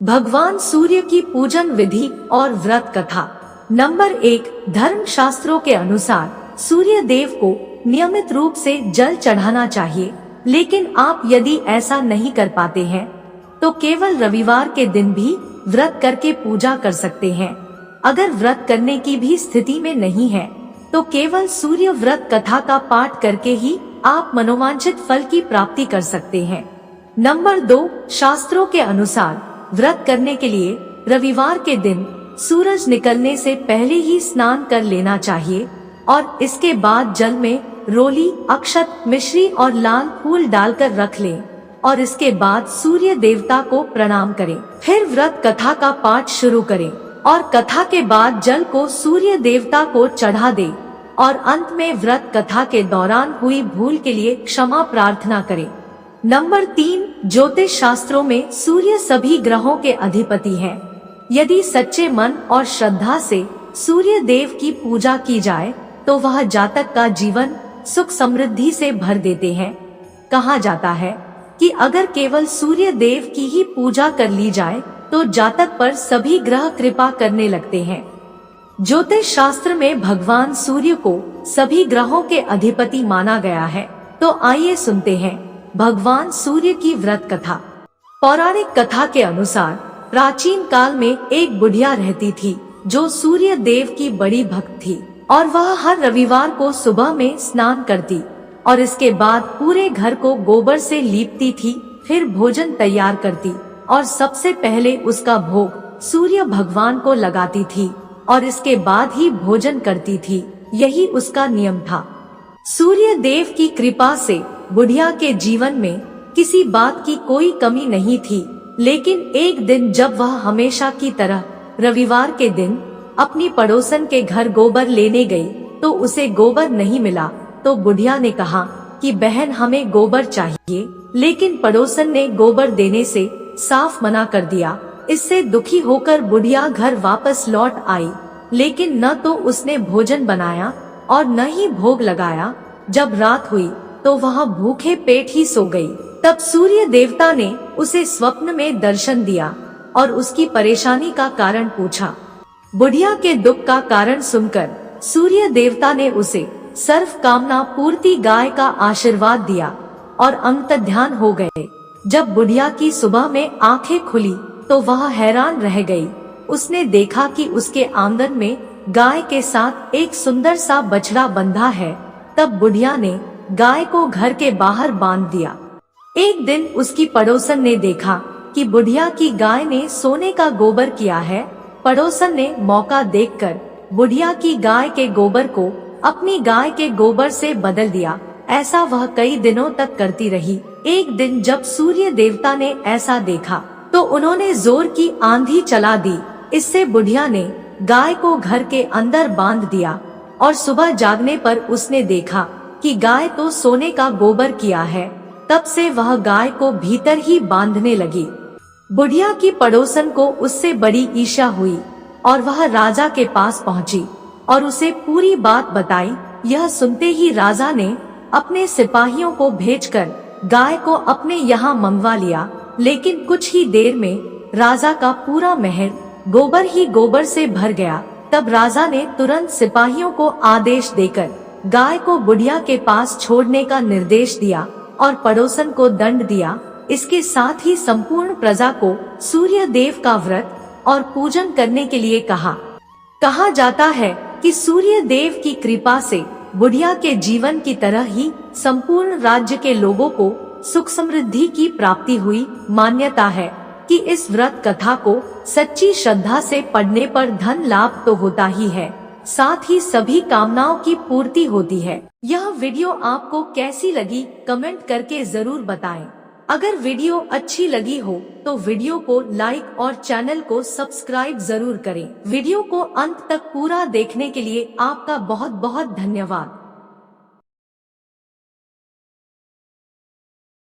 भगवान सूर्य की पूजन विधि और व्रत कथा। नंबर 1, धर्म शास्त्रों के अनुसार सूर्य देव को नियमित रूप से जल चढ़ाना चाहिए, लेकिन आप यदि ऐसा नहीं कर पाते हैं तो केवल रविवार के दिन भी व्रत करके पूजा कर सकते हैं। अगर व्रत करने की भी स्थिति में नहीं है तो केवल सूर्य व्रत कथा का पाठ करके ही आप मनोवांछित फल की प्राप्ति कर सकते हैं। नंबर 2, शास्त्रों के अनुसार व्रत करने के लिए रविवार के दिन सूरज निकलने से पहले ही स्नान कर लेना चाहिए और इसके बाद जल में रोली, अक्षत, मिश्री और लाल फूल डालकर रख लें और इसके बाद सूर्य देवता को प्रणाम करें। फिर व्रत कथा का पाठ शुरू करें और कथा के बाद जल को सूर्य देवता को चढ़ा दें और अंत में व्रत कथा के दौरान हुई भूल के लिए क्षमा प्रार्थना करें। नंबर 3, ज्योतिष शास्त्रों में सूर्य सभी ग्रहों के अधिपति हैं। यदि सच्चे मन और श्रद्धा से सूर्य देव की पूजा की जाए तो वह जातक का जीवन सुख समृद्धि से भर देते हैं। कहा जाता है कि अगर केवल सूर्य देव की ही पूजा कर ली जाए तो जातक पर सभी ग्रह कृपा करने लगते हैं। ज्योतिष शास्त्र में भगवान सूर्य को सभी ग्रहों के अधिपति माना गया है। तो आइए सुनते हैं भगवान सूर्य की व्रत कथा। पौराणिक कथा के अनुसार प्राचीन काल में एक बुढ़िया रहती थी जो सूर्य देव की बड़ी भक्त थी और वह हर रविवार को सुबह में स्नान करती और इसके बाद पूरे घर को गोबर से लीपती थी। फिर भोजन तैयार करती और सबसे पहले उसका भोग सूर्य भगवान को लगाती थी और इसके बाद ही भोजन करती थी। यही उसका नियम था। सूर्य देव की कृपा से बुढ़िया के जीवन में किसी बात की कोई कमी नहीं थी, लेकिन एक दिन जब वह हमेशा की तरह रविवार के दिन अपनी पड़ोसन के घर गोबर लेने गई तो उसे गोबर नहीं मिला। तो बुढ़िया ने कहा कि बहन, हमें गोबर चाहिए, लेकिन पड़ोसन ने गोबर देने से साफ मना कर दिया। इससे दुखी होकर बुढ़िया घर वापस लौट आई, लेकिन न तो उसने भोजन बनाया और न ही भोग लगाया। जब रात हुई तो वह भूखे पेट ही सो गई। तब सूर्य देवता ने उसे स्वप्न में दर्शन दिया और उसकी परेशानी का कारण पूछा। बुढ़िया के दुख का कारण सुनकर सूर्य देवता ने उसे सर्व कामना पूर्ति गाय का आशीर्वाद दिया और अंतर्ध्यान हो गए। जब बुढ़िया की सुबह में आंखें खुली तो वह हैरान रह गई। उसने देखा कि उसके आंगन में गाय के साथ एक सुंदर सा बछड़ा बंधा है। तब बुढ़िया ने गाय को घर के बाहर बांध दिया। एक दिन उसकी पड़ोसन ने देखा कि बुढ़िया की गाय ने सोने का गोबर किया है। पड़ोसन ने मौका देखकर बुढ़िया की गाय के गोबर को अपनी गाय के गोबर से बदल दिया। ऐसा वह कई दिनों तक करती रही। एक दिन जब सूर्य देवता ने ऐसा देखा तो उन्होंने जोर की आंधी चला दी। इससे बुढ़िया ने गाय को घर के अंदर बांध दिया और सुबह जागने पर उसने देखा कि गाय तो सोने का गोबर किया है। तब से वह गाय को भीतर ही बांधने लगी। बुढ़िया की पड़ोसन को उससे बड़ी ईर्ष्या हुई और वह राजा के पास पहुंची और उसे पूरी बात बताई। यह सुनते ही राजा ने अपने सिपाहियों को भेजकर गाय को अपने यहाँ मंगवा लिया। लेकिन कुछ ही देर में राजा का पूरा महल गोबर ही गोबर से भर गया। तब राजा ने तुरंत सिपाहियों को आदेश देकर गाय को बुढ़िया के पास छोड़ने का निर्देश दिया और पड़ोसन को दंड दिया। इसके साथ ही संपूर्ण प्रजा को सूर्य देव का व्रत और पूजन करने के लिए कहा जाता है कि सूर्य देव की कृपा से बुढ़िया के जीवन की तरह ही संपूर्ण राज्य के लोगों को सुख समृद्धि की प्राप्ति हुई। मान्यता है कि इस व्रत कथा को सच्ची श्रद्धा से पढ़ने पर धन लाभ तो होता ही है, साथ ही सभी कामनाओं की पूर्ति होती है। यह वीडियो आपको कैसी लगी कमेंट करके जरूर बताएं। अगर वीडियो अच्छी लगी हो तो वीडियो को लाइक और चैनल को सब्सक्राइब जरूर करें। वीडियो को अंत तक पूरा देखने के लिए आपका बहुत बहुत धन्यवाद।